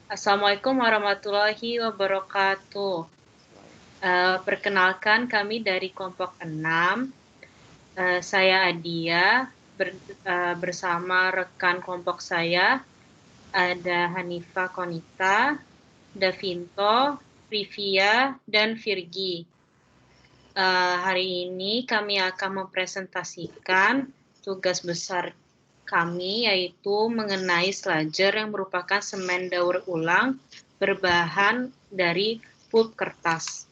Assalamualaikum warahmatullahi wabarakatuh. Perkenalkan kami dari kelompok 6. Saya Adia bersama rekan kelompok saya ada Hanifa Konita, Davinto, Rivia, dan Virgi. Hari ini kami akan mempresentasikan tugas besar kami, yaitu mengenai slager yang merupakan semen daur ulang berbahan dari pulp kertas.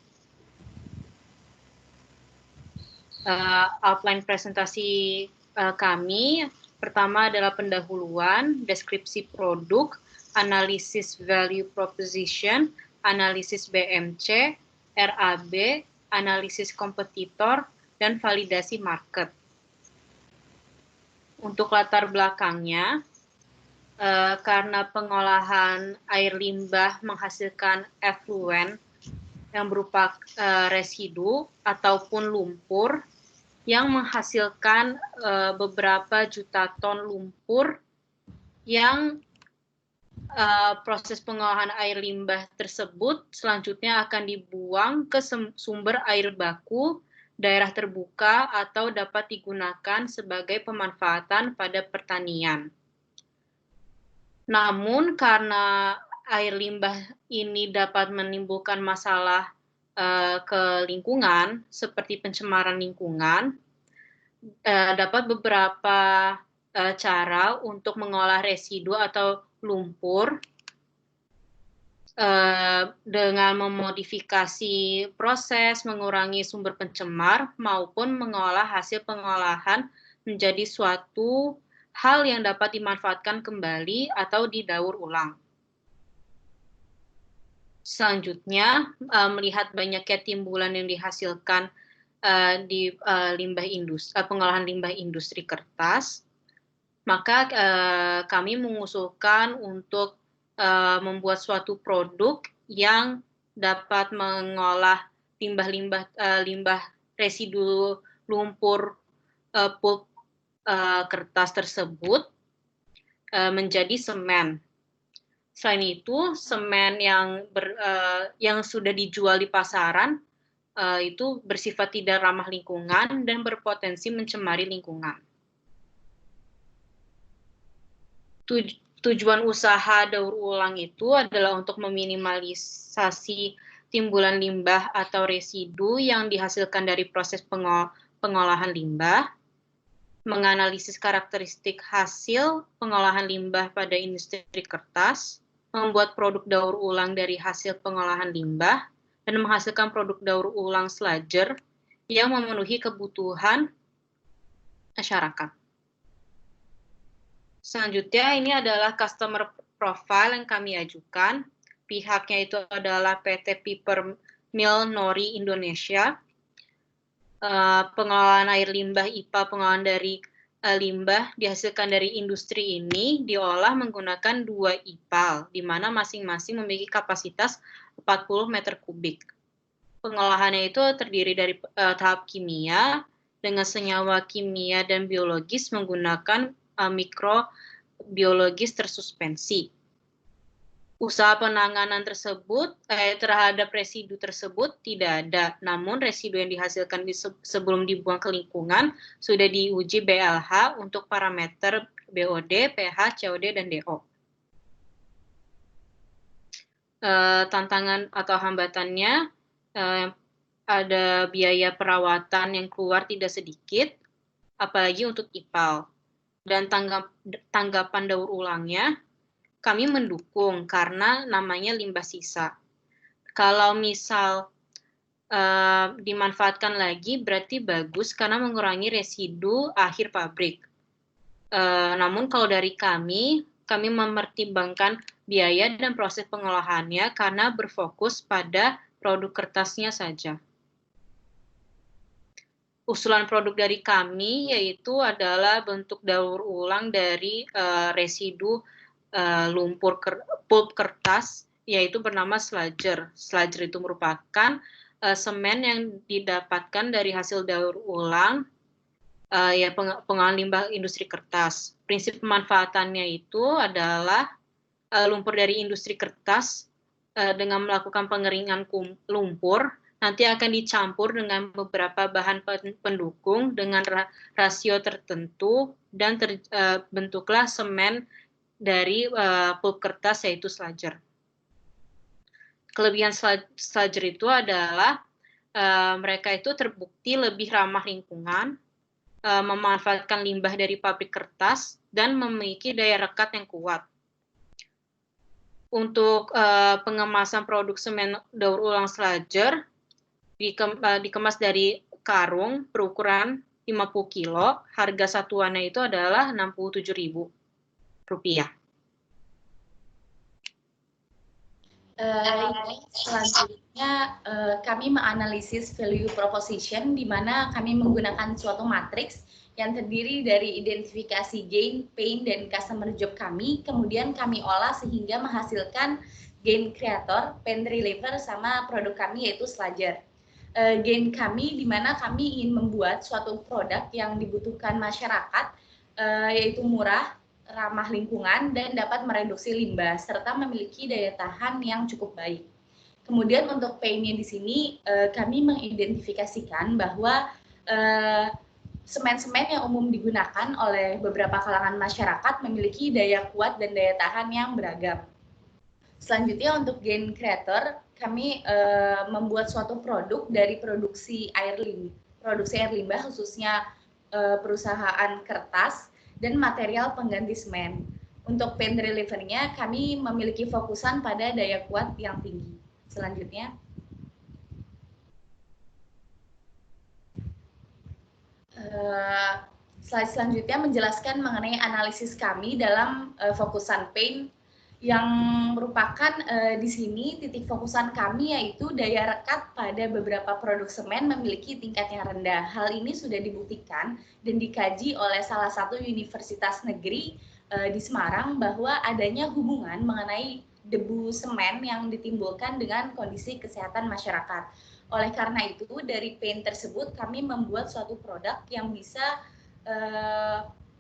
Outline presentasi kami, pertama adalah pendahuluan, deskripsi produk, analisis value proposition, analisis BMC, RAB, analisis kompetitor, dan validasi market. Untuk latar belakangnya, karena pengolahan air limbah menghasilkan efluen yang berupa residu ataupun lumpur yang menghasilkan beberapa juta ton lumpur yang proses pengolahan air limbah tersebut selanjutnya akan dibuang ke sumber air baku, daerah terbuka, atau dapat digunakan sebagai pemanfaatan pada pertanian. Namun karena air limbah ini dapat menimbulkan masalah ke lingkungan, seperti pencemaran lingkungan, dapat beberapa cara untuk mengolah residu atau lumpur dengan memodifikasi proses, mengurangi sumber pencemar, maupun mengolah hasil pengolahan menjadi suatu hal yang dapat dimanfaatkan kembali atau didaur ulang. Selanjutnya, melihat banyaknya timbulan yang dihasilkan di pengolahan limbah industri kertas, maka kami mengusulkan untuk membuat suatu produk yang dapat mengolah limbah residu lumpur pulp kertas tersebut menjadi semen. Selain itu, semen yang sudah dijual di pasaran itu bersifat tidak ramah lingkungan dan berpotensi mencemari lingkungan. Tujuan usaha daur ulang itu adalah untuk meminimalisasi timbulan limbah atau residu yang dihasilkan dari proses pengolahan limbah, menganalisis karakteristik hasil pengolahan limbah pada industri kertas, membuat produk daur ulang dari hasil pengolahan limbah, dan menghasilkan produk daur ulang slager yang memenuhi kebutuhan masyarakat. Selanjutnya, ini adalah customer profile yang kami ajukan. Pihaknya itu adalah PT Piper Mill Nori Indonesia. Pengolahan air limbah IPA, pengolahan dari limbah dihasilkan dari industri ini diolah menggunakan 2 IPAL, di mana masing-masing memiliki kapasitas 40 meter kubik. Pengolahannya itu terdiri dari tahap kimia dengan senyawa kimia dan biologis menggunakan mikrobiologis tersuspensi. Usaha penanganan tersebut terhadap residu tersebut tidak ada, namun residu yang dihasilkan sebelum dibuang ke lingkungan sudah diuji BLH untuk parameter BOD, pH, COD, dan DO. Tantangan atau hambatannya, ada biaya perawatan yang keluar tidak sedikit, apalagi untuk IPAL. Dan tanggapan daur ulangnya, kami mendukung karena namanya limbah sisa. Kalau misal dimanfaatkan lagi berarti bagus karena mengurangi residu akhir pabrik. Namun kalau dari kami mempertimbangkan biaya dan proses pengolahannya karena berfokus pada produk kertasnya saja. Usulan produk dari kami yaitu adalah bentuk daur ulang dari residu lumpur pulp kertas, yaitu bernama slager. Slager itu merupakan semen yang didapatkan dari hasil daur ulang pengolahan limbah industri kertas. Prinsip pemanfaatannya itu adalah lumpur dari industri kertas dengan melakukan pengeringan lumpur, nanti akan dicampur dengan beberapa bahan pendukung dengan rasio tertentu dan terbentuklah semen dari pulp kertas yaitu slager. Kelebihan slager itu adalah mereka itu terbukti lebih ramah lingkungan, memanfaatkan limbah dari pabrik kertas, dan memiliki daya rekat yang kuat. Untuk pengemasan produk semen daur ulang slager, dikemas dari karung berukuran 50 kilo, harga satuannya itu adalah Rp67.000. Selanjutnya kami menganalisis value proposition, di mana kami menggunakan suatu matriks yang terdiri dari identifikasi gain, pain, dan customer job kami, kemudian kami olah sehingga menghasilkan gain creator, pain reliever, sama produk kami yaitu slager. Gain kami di mana kami ingin membuat suatu produk yang dibutuhkan masyarakat, yaitu murah, ramah lingkungan, dan dapat mereduksi limbah, serta memiliki daya tahan yang cukup baik. Kemudian untuk pain-nya di sini, kami mengidentifikasikan bahwa semen-semen yang umum digunakan oleh beberapa kalangan masyarakat memiliki daya kuat dan daya tahan yang beragam. Selanjutnya untuk gain creator, kami membuat suatu produk dari produksi air limbah, khususnya perusahaan kertas dan material pengganti semen. Untuk pain reliever-nya, kami memiliki fokusan pada daya kuat yang tinggi. Selanjutnya, slide selanjutnya menjelaskan mengenai analisis kami dalam fokusan pain, yang merupakan di sini titik fokusan kami yaitu daya rekat pada beberapa produk semen memiliki tingkat yang rendah. Hal ini sudah dibuktikan dan dikaji oleh salah satu universitas negeri di Semarang bahwa adanya hubungan mengenai debu semen yang ditimbulkan dengan kondisi kesehatan masyarakat. Oleh karena itu, dari pain tersebut kami membuat suatu produk yang bisa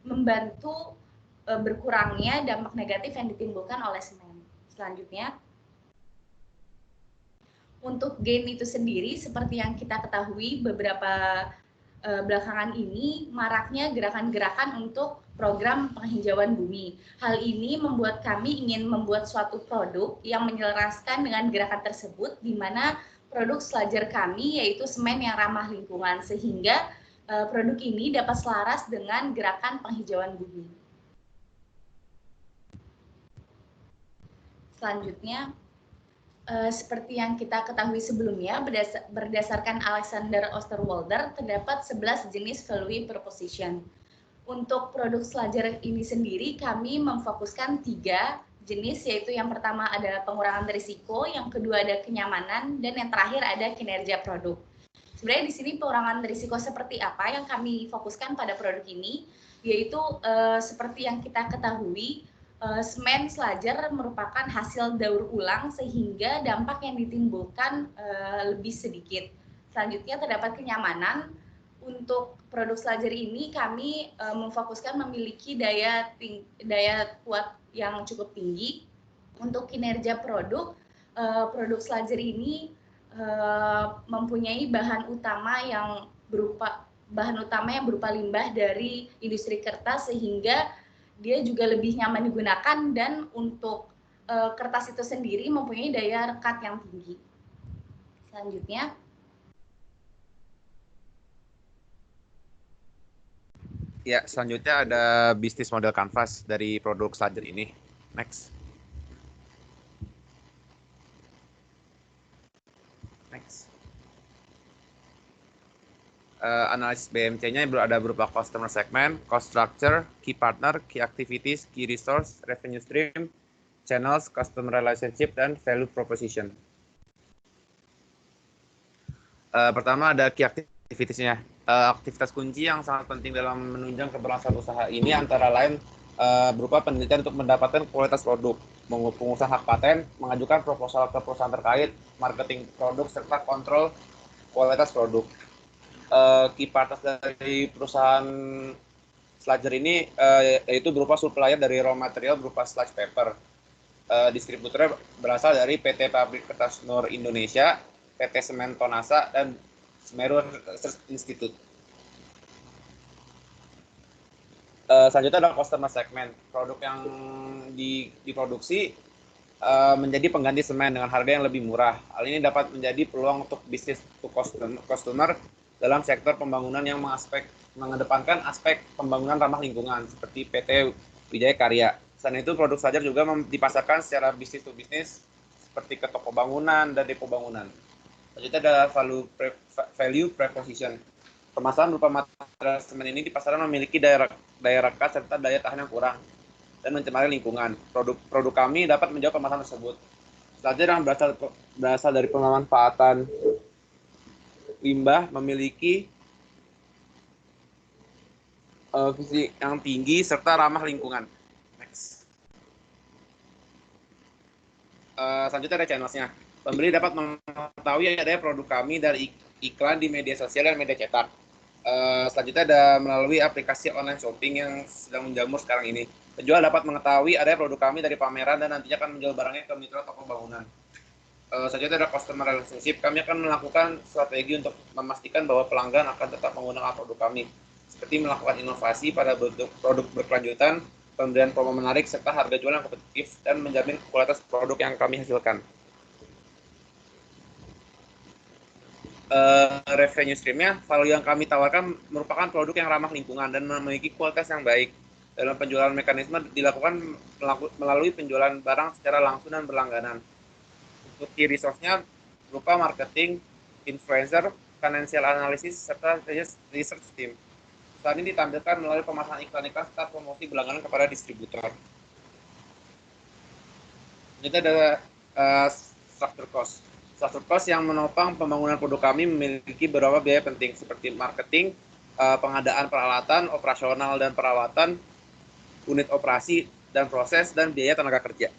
membantu berkurangnya dampak negatif yang ditimbulkan oleh semen. Selanjutnya, untuk gain itu sendiri, seperti yang kita ketahui beberapa belakangan ini maraknya gerakan-gerakan untuk program penghijauan bumi. Hal ini membuat kami ingin membuat suatu produk yang menyelaraskan dengan gerakan tersebut, di mana produk slager kami yaitu semen yang ramah lingkungan, sehingga produk ini dapat selaras dengan gerakan penghijauan bumi. Selanjutnya, seperti yang kita ketahui sebelumnya, berdasarkan Alexander Osterwalder, terdapat 11 jenis value proposition. Untuk produk slager ini sendiri, kami memfokuskan 3 jenis, yaitu yang pertama adalah pengurangan risiko, yang kedua ada kenyamanan, dan yang terakhir ada kinerja produk. Sebenarnya di sini pengurangan risiko seperti apa yang kami fokuskan pada produk ini, yaitu seperti yang kita ketahui, semen slager merupakan hasil daur ulang sehingga dampak yang ditimbulkan lebih sedikit. Selanjutnya terdapat kenyamanan. Untuk produk slager ini kami memfokuskan memiliki daya kuat yang cukup tinggi. Untuk kinerja produk slager ini mempunyai bahan utama yang berupa limbah dari industri kertas, sehingga dia juga lebih nyaman digunakan, dan untuk kertas itu sendiri mempunyai daya rekat yang tinggi. Selanjutnya, ya, selanjutnya ada bisnis model kanvas dari produk slager ini. Next. Analisis BMC-nya ada berupa customer segment, cost structure, key partner, key activities, key resource, revenue stream, channels, customer relationship, dan value proposition. Pertama ada key activities-nya. Aktivitas kunci yang sangat penting dalam menunjang keberlangsungan usaha ini antara lain berupa penelitian untuk mendapatkan kualitas produk, pengusahaan hak paten, mengajukan proposal ke perusahaan terkait, marketing produk, serta kontrol kualitas produk. Key partners dari perusahaan slager ini yaitu berupa supplier dari raw material berupa sludge paper, Distributornya berasal dari PT Pabrik Kertas Nur Indonesia, PT Semen Tonasa, dan Semeru Research Institute. Selanjutnya adalah customer segment. Produk yang diproduksi menjadi pengganti semen dengan harga yang lebih murah. Hal ini dapat menjadi peluang untuk bisnis to customer dalam sektor pembangunan yang mengedepankan aspek pembangunan ramah lingkungan seperti PT Wijaya Karya. Selain itu, produk Slajar juga dipasarkan secara bisnis to bisnis seperti ke toko bangunan dan depo bangunan. Selanjutnya ada value proposition. Permasalahan berupa material semen ini di pasaran memiliki daya rekat serta daya tahan yang kurang dan mencemari lingkungan. Produk kami dapat menjawab permasalahan tersebut. Slajar yang berasal dari pemanfaatan limbah memiliki visi yang tinggi serta ramah lingkungan. Next. Selanjutnya ada channels-nya. Pembeli dapat mengetahui adanya produk kami dari iklan di media sosial dan media cetak. Selanjutnya ada melalui aplikasi online shopping yang sedang menjamur sekarang ini. Penjual dapat mengetahui adanya produk kami dari pameran dan nantinya akan menjual barangnya ke mitra toko bangunan. Selanjutnya ada customer relationship. Kami akan melakukan strategi untuk memastikan bahwa pelanggan akan tetap menggunakan produk kami, seperti melakukan inovasi pada produk berkelanjutan, pemberian promo menarik, serta harga jual yang kompetitif, dan menjamin kualitas produk yang kami hasilkan. Revenue stream-nya, value yang kami tawarkan merupakan produk yang ramah lingkungan dan memiliki kualitas yang baik. Dalam penjualan mekanisme dilakukan melalui penjualan barang secara langsung dan berlangganan. Untuk key resource-nya berupa marketing, influencer, financial analysis, serta research team. Saat ini ditampilkan melalui pemasangan iklan-iklan serta promosi berlangganan kepada distributor. Ini ada structure cost. Structure cost yang menopang pembangunan produk kami memiliki beberapa biaya penting seperti marketing, pengadaan peralatan, operasional dan perawatan, unit operasi dan proses, dan biaya tenaga kerja.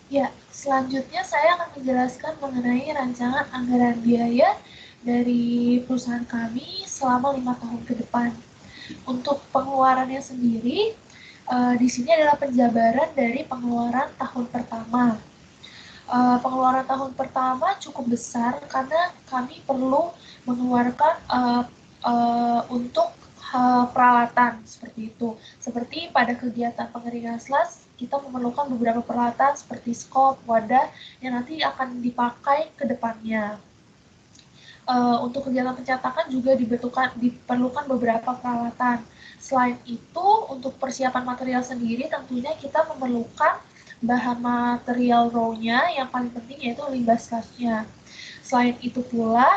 Ya, selanjutnya saya akan menjelaskan mengenai rancangan anggaran biaya dari perusahaan kami selama 5 tahun ke depan. Untuk pengeluarannya sendiri, di sini adalah penjabaran dari pengeluaran tahun pertama. Pengeluaran tahun pertama cukup besar karena kami perlu mengeluarkan untuk peralatan seperti itu. Seperti pada kegiatan pengeringan sludge, kita memerlukan beberapa peralatan seperti skop, wadah yang nanti akan dipakai ke depannya. Untuk kegiatan pencetakan juga diperlukan beberapa peralatan. Selain itu, untuk persiapan material sendiri tentunya kita memerlukan bahan material raw-nya yang paling penting yaitu limbah sludge-nya. Selain itu pula,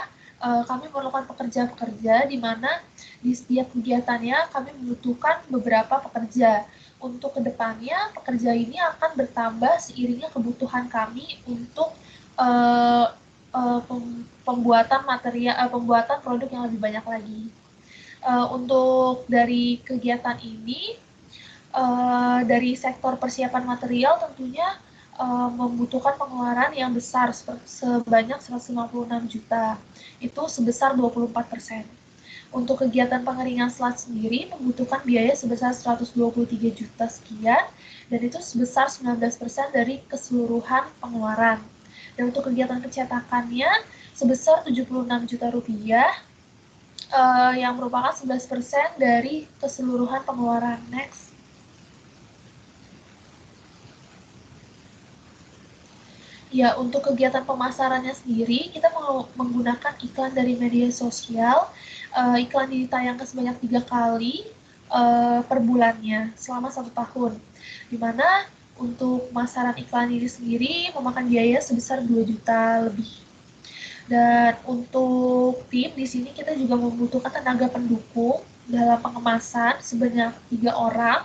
kami memerlukan pekerja-pekerja di mana di setiap kegiatannya kami membutuhkan beberapa pekerja. Untuk kedepannya, pekerja ini akan bertambah seiringnya kebutuhan kami untuk pembuatan produk yang lebih banyak lagi. Untuk dari kegiatan ini, dari sektor persiapan material tentunya membutuhkan pengeluaran yang besar sebanyak 156 juta. Itu sebesar 24%. Untuk kegiatan pengeringan sludge sendiri membutuhkan biaya sebesar 123 juta sekian, dan itu sebesar 19% dari keseluruhan pengeluaran. Dan untuk kegiatan pencetakannya sebesar 76 juta rupiah, yang merupakan 11% dari keseluruhan pengeluaran. Next. Ya, untuk kegiatan pemasarannya sendiri, kita menggunakan iklan dari media sosial. Iklan ditayangkan sebanyak 3 kali per bulannya selama 1 tahun. Di mana untuk pemasaran iklan ini sendiri memakan biaya sebesar 2 juta lebih. Dan untuk tim di sini kita juga membutuhkan tenaga pendukung dalam pengemasan sebanyak 3 orang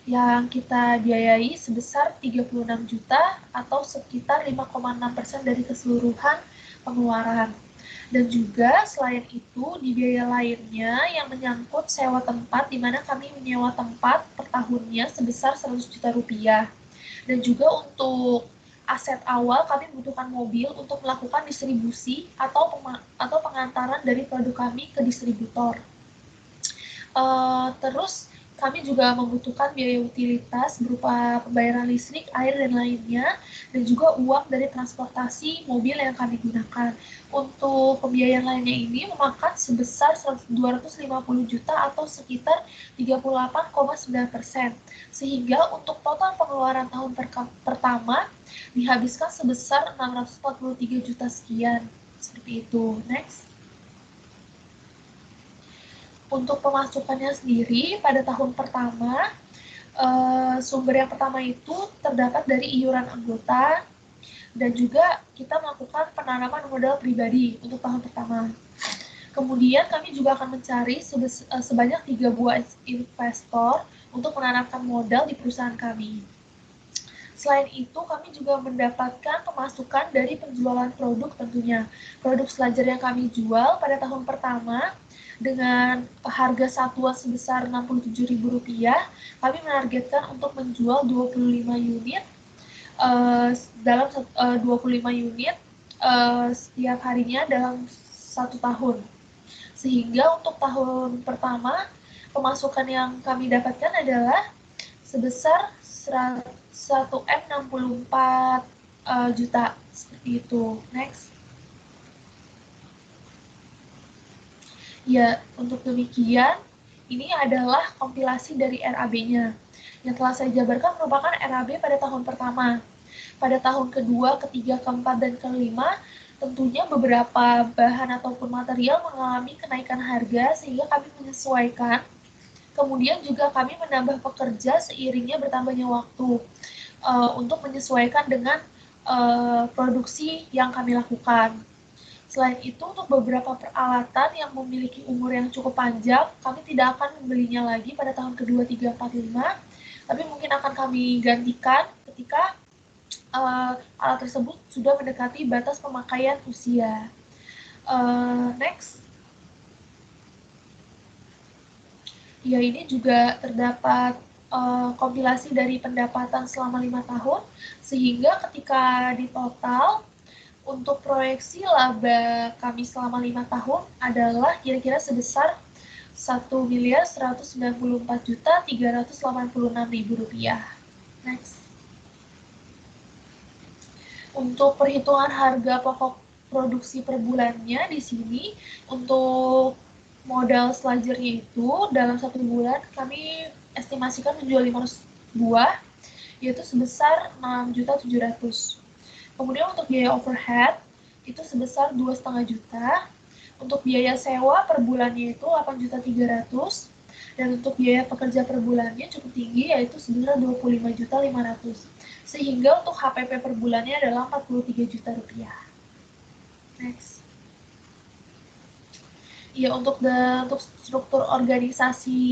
yang kita biayai sebesar 36 juta atau sekitar 5,6% dari keseluruhan pengeluaran. Dan juga selain itu di biaya lainnya yang menyangkut sewa tempat, di mana kami menyewa tempat per tahunnya sebesar 100 juta rupiah. Dan juga untuk aset awal kami membutuhkan mobil untuk melakukan distribusi atau pengantaran dari produk kami ke distributor. Terus kami juga membutuhkan biaya utilitas berupa pembayaran listrik, air, dan lainnya, dan juga uang dari transportasi mobil yang kami gunakan. Untuk pembiayaan lainnya ini memakan sebesar 250 juta atau sekitar 38,9%, sehingga untuk total pengeluaran tahun pertama dihabiskan sebesar 643 juta sekian. Seperti itu. Next. Untuk pemasukannya sendiri, pada tahun pertama, sumber yang pertama itu terdapat dari iuran anggota, dan juga kita melakukan penanaman modal pribadi untuk tahun pertama. Kemudian kami juga akan mencari sebanyak 3 buah investor untuk menanamkan modal di perusahaan kami. Selain itu, kami juga mendapatkan pemasukan dari penjualan produk tentunya. Produk Slajer yang kami jual pada tahun pertama, dengan harga satuan sebesar Rp67.000, kami menargetkan untuk menjual 25 unit dalam 25 unit setiap harinya dalam 1 tahun. Sehingga untuk tahun pertama, pemasukan yang kami dapatkan adalah sebesar 1M64 juta. Seperti itu. Next. Ya, untuk demikian, ini adalah kompilasi dari RAB-nya. Yang telah saya jabarkan merupakan RAB pada tahun pertama. Pada tahun kedua, ketiga, keempat, dan kelima, tentunya beberapa bahan ataupun material mengalami kenaikan harga sehingga kami menyesuaikan. Kemudian juga kami menambah pekerja seiringnya bertambahnya waktu untuk menyesuaikan dengan produksi yang kami lakukan. Selain itu, untuk beberapa peralatan yang memiliki umur yang cukup panjang, kami tidak akan membelinya lagi pada tahun kedua, 3, 4, 5, tapi mungkin akan kami gantikan ketika alat tersebut sudah mendekati batas pemakaian usia. Next. Ya, ini juga terdapat kompilasi dari pendapatan selama 5 tahun, sehingga ketika di total, untuk proyeksi laba kami selama 5 tahun adalah kira-kira sebesar Rp1.194.386.000. Next. Untuk perhitungan harga pokok produksi per bulannya di sini, untuk modal Slajernya itu dalam 1 bulan kami estimasikan menjual 500 buah, yaitu sebesar 6.700.000. Kemudian untuk biaya overhead itu sebesar 2,5 juta. Untuk biaya sewa per bulannya itu 8.300.000. Dan untuk biaya pekerja per bulannya cukup tinggi, yaitu sebesar 25.500.000. Sehingga untuk HPP per bulannya adalah 43 juta rupiah. Next. Ya, untuk struktur organisasi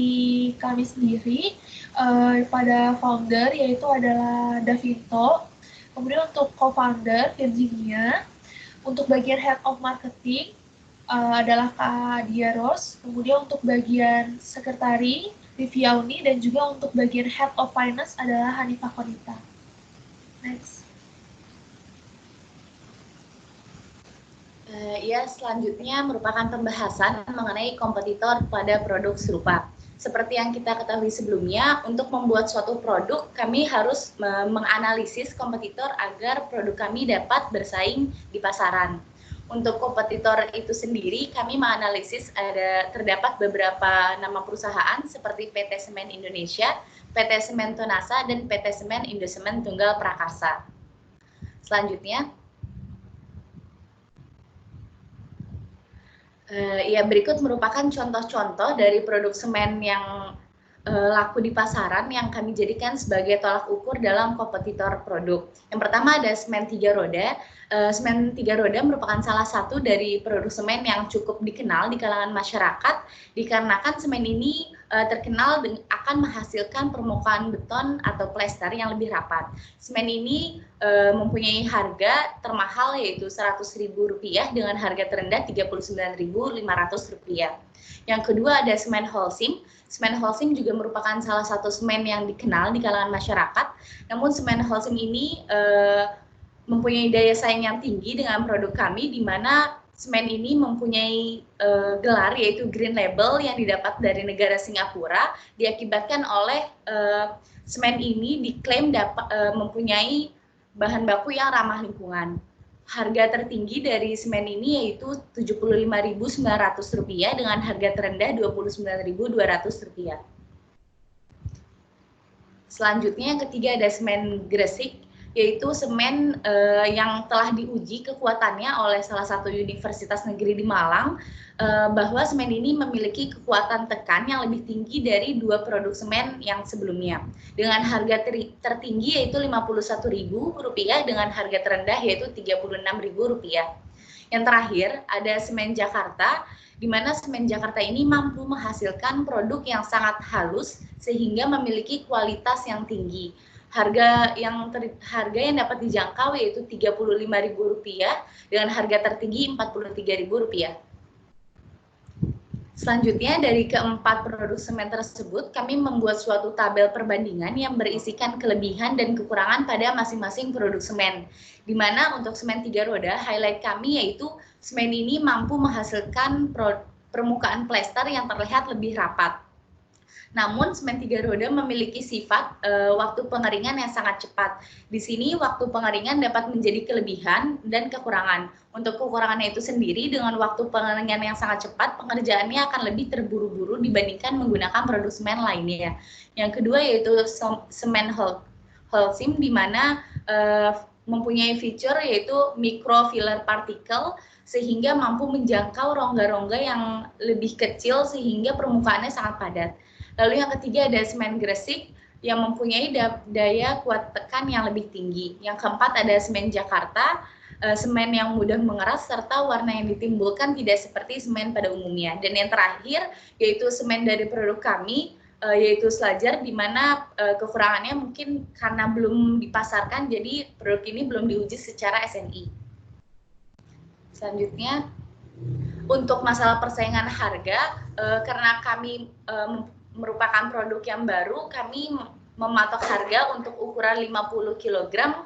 kami sendiri, pada founder yaitu adalah Davinto. Kemudian untuk co-founder Virginia, untuk bagian head of marketing adalah Kak Dia Ros, kemudian untuk bagian sekretari Viviauni, dan juga untuk bagian head of finance adalah Hanifah Konita. Next. Ya, selanjutnya merupakan pembahasan mengenai kompetitor pada produk serupa. Seperti yang kita ketahui sebelumnya, untuk membuat suatu produk, kami harus menganalisis kompetitor agar produk kami dapat bersaing di pasaran. Untuk kompetitor itu sendiri, kami menganalisis terdapat beberapa nama perusahaan seperti PT Semen Indonesia, PT Semen Tonasa, dan PT Semen Indosemen Tunggal Prakarsa. Selanjutnya, ya, berikut merupakan contoh-contoh dari produk semen yang laku di pasaran yang kami jadikan sebagai tolak ukur dalam kompetitor produk. Yang pertama ada semen 3 roda. Semen 3 roda merupakan salah satu dari produk semen yang cukup dikenal di kalangan masyarakat, dikarenakan semen ini terkenal akan menghasilkan permukaan beton atau plester yang lebih rapat. Semen ini mempunyai harga termahal yaitu Rp100.000 dengan harga terendah Rp39.500. Yang kedua ada semen Holcim. Semen Holcim juga merupakan salah satu semen yang dikenal di kalangan masyarakat. Namun semen Holcim ini mempunyai daya saing yang tinggi dengan produk kami, di mana semen ini mempunyai gelar yaitu Green Label yang didapat dari negara Singapura, diakibatkan oleh semen ini diklaim mempunyai bahan baku yang ramah lingkungan. Harga tertinggi dari semen ini yaitu Rp75.900 dengan harga terendah Rp29.200. Selanjutnya yang ketiga ada semen Gresik, yaitu semen yang telah diuji kekuatannya oleh salah satu universitas negeri di Malang, bahwa semen ini memiliki kekuatan tekan yang lebih tinggi dari dua produk semen yang sebelumnya. Dengan harga tertinggi yaitu Rp51.000 dengan harga terendah yaitu Rp36.000. Yang terakhir ada semen Jakarta, di mana semen Jakarta ini mampu menghasilkan produk yang sangat halus sehingga memiliki kualitas yang tinggi. Harga yang dapat dijangkau yaitu Rp35.000 dengan harga tertinggi Rp43.000. Selanjutnya, dari keempat produk semen tersebut, kami membuat suatu tabel perbandingan yang berisikan kelebihan dan kekurangan pada masing-masing produk semen. Di mana untuk semen 3 roda, highlight kami yaitu semen ini mampu menghasilkan permukaan plester yang terlihat lebih rapat. Namun semen 3 roda memiliki sifat waktu pengeringan yang sangat cepat. Di sini waktu pengeringan dapat menjadi kelebihan dan kekurangan. Untuk kekurangannya itu sendiri, dengan waktu pengeringan yang sangat cepat, pengerjaannya akan lebih terburu-buru dibandingkan menggunakan produk semen lainnya. Yang kedua yaitu semen Holcim, di mana mempunyai fitur yaitu micro filler particle, sehingga mampu menjangkau rongga-rongga yang lebih kecil sehingga permukaannya sangat padat. Lalu yang ketiga ada semen Gresik yang mempunyai daya kuat tekan yang lebih tinggi. Yang keempat ada semen Jakarta, semen yang mudah mengeras serta warna yang ditimbulkan tidak seperti semen pada umumnya. Dan yang terakhir yaitu semen dari produk kami, yaitu Slajar, di mana kekurangannya mungkin karena belum dipasarkan, jadi produk ini belum diuji secara SNI. Selanjutnya, untuk masalah persaingan harga, karena kami merupakan produk yang baru, kami mematok harga untuk ukuran 50 kg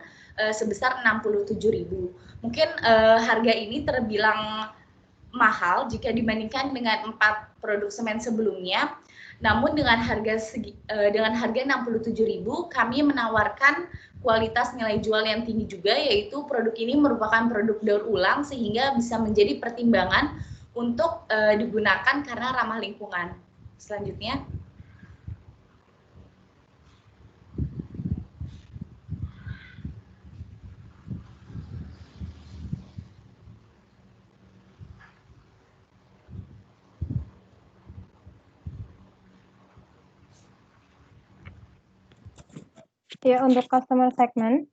sebesar Rp67.000. Mungkin harga ini terbilang mahal jika dibandingkan dengan 4 produk semen sebelumnya. Namun dengan harga Rp67.000, kami menawarkan kualitas nilai jual yang tinggi juga, yaitu produk ini merupakan produk daur ulang sehingga bisa menjadi pertimbangan untuk digunakan karena ramah lingkungan. Selanjutnya. Ya, untuk customer segment,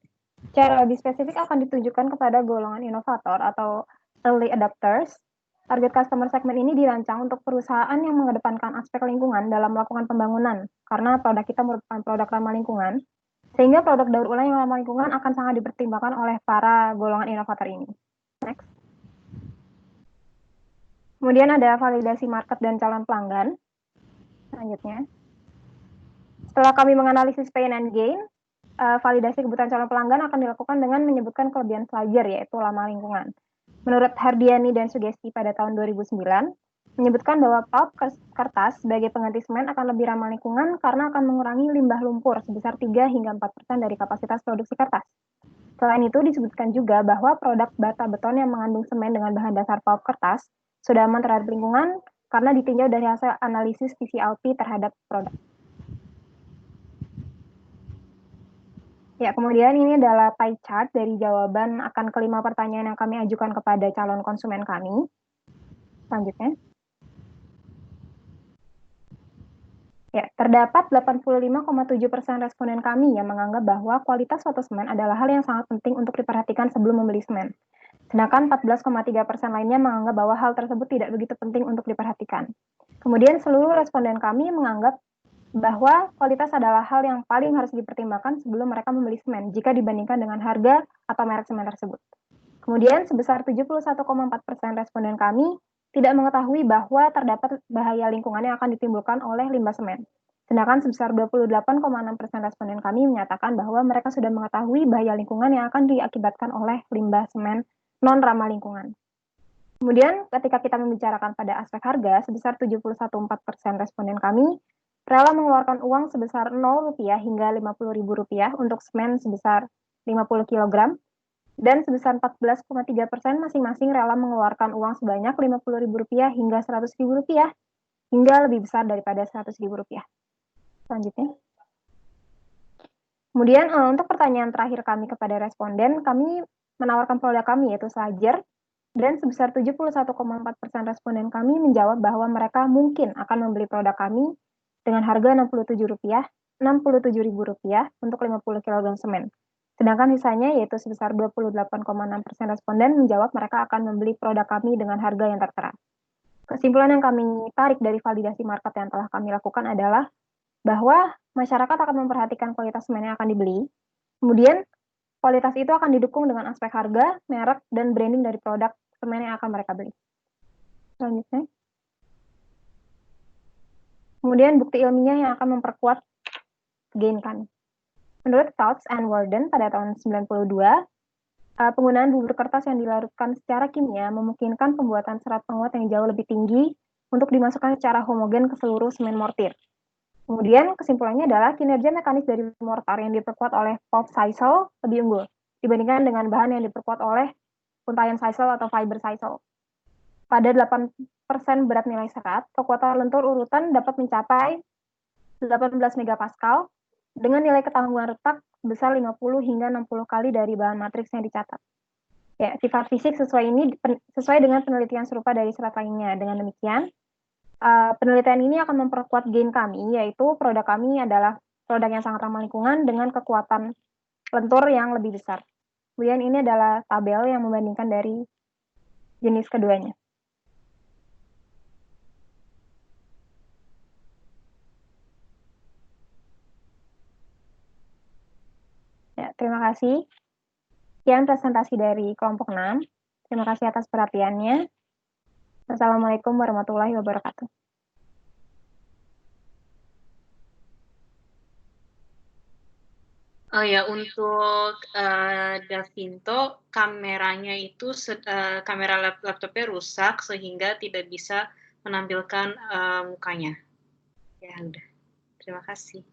secara lebih spesifik akan ditujukan kepada golongan inovator atau early adopters. Target customer segment ini dirancang untuk perusahaan yang mengedepankan aspek lingkungan dalam melakukan pembangunan, karena produk kita merupakan produk ramah lingkungan, sehingga produk daur ulang yang ramah lingkungan akan sangat dipertimbangkan oleh para golongan inovator ini. Next. Kemudian ada validasi market dan calon pelanggan. Selanjutnya. Setelah kami menganalisis pain and gain, validasi kebutuhan calon pelanggan akan dilakukan dengan menyebutkan kelebihan Slajar, yaitu ramah lingkungan. Menurut Hardiani dan Sugesti pada tahun 2009, menyebutkan bahwa pulp kertas sebagai pengganti semen akan lebih ramah lingkungan karena akan mengurangi limbah lumpur sebesar 3 hingga 4% dari kapasitas produksi kertas. Selain itu, disebutkan juga bahwa produk bata beton yang mengandung semen dengan bahan dasar pulp kertas sudah aman terhadap lingkungan karena ditinjau dari hasil analisis TCLP terhadap produk. Ya, kemudian ini adalah pie chart dari jawaban akan kelima pertanyaan yang kami ajukan kepada calon konsumen kami. Selanjutnya. Ya, terdapat 85,7% responden kami yang menganggap bahwa kualitas suatu semen adalah hal yang sangat penting untuk diperhatikan sebelum membeli semen. Sedangkan 14,3% lainnya menganggap bahwa hal tersebut tidak begitu penting untuk diperhatikan. Kemudian seluruh responden kami menganggap bahwa kualitas adalah hal yang paling harus dipertimbangkan sebelum mereka membeli semen jika dibandingkan dengan harga atau merek semen tersebut. Kemudian sebesar 71,4% responden kami tidak mengetahui bahwa terdapat bahaya lingkungan yang akan ditimbulkan oleh limbah semen. Sedangkan sebesar 28,6% responden kami menyatakan bahwa mereka sudah mengetahui bahaya lingkungan yang akan diakibatkan oleh limbah semen non-ramah lingkungan. Kemudian ketika kita membicarakan pada aspek harga, sebesar 71,4% responden kami rela mengeluarkan uang sebesar Rp0 hingga Rp50.000 untuk semen sebesar 50 kg, dan sebesar 14,3% masing-masing rela mengeluarkan uang sebanyak Rp50.000 hingga Rp100.000, hingga lebih besar daripada Rp100.000. Selanjutnya. Kemudian untuk pertanyaan terakhir kami kepada responden, kami menawarkan produk kami yaitu Slajer, dan sebesar 71,4% responden kami menjawab bahwa mereka mungkin akan membeli produk kami dengan harga Rp67.000 untuk 50 kg semen. Sedangkan sisanya yaitu sebesar 28,6% responden menjawab mereka akan membeli produk kami dengan harga yang tertera. Kesimpulan yang kami tarik dari validasi market yang telah kami lakukan adalah bahwa masyarakat akan memperhatikan kualitas semen yang akan dibeli, kemudian kualitas itu akan didukung dengan aspek harga, merek, dan branding dari produk semen yang akan mereka beli. Selanjutnya. Kemudian bukti ilmiah yang akan memperkuat gain kami. Menurut Couch and Warden pada tahun 92, penggunaan bubur kertas yang dilarutkan secara kimia memungkinkan pembuatan serat penguat yang jauh lebih tinggi untuk dimasukkan secara homogen ke seluruh semen mortir. Kemudian kesimpulannya adalah kinerja mekanis dari mortar yang diperkuat oleh pulp sisal lebih unggul dibandingkan dengan bahan yang diperkuat oleh untayan sisal atau fiber sisal. Pada 8% berat nilai serat, kekuatan lentur urutan dapat mencapai 18 megapascal dengan nilai ketangguhan retak sebesar 50 hingga 60 kali dari bahan matriks yang dicatat. Ya, sifat fisik sesuai dengan penelitian serupa dari serat lainnya. Dengan demikian, penelitian ini akan memperkuat gain kami, yaitu produk kami adalah produk yang sangat ramah lingkungan dengan kekuatan lentur yang lebih besar. Kemudian ini adalah tabel yang membandingkan dari jenis keduanya. Ya, terima kasih. Sekian presentasi dari kelompok 6. Terima kasih atas perhatiannya. Assalamualaikum warahmatullahi wabarakatuh. Oh ya, untuk Davinto, kameranya itu kamera laptopnya rusak sehingga tidak bisa menampilkan mukanya. Ya udah, terima kasih.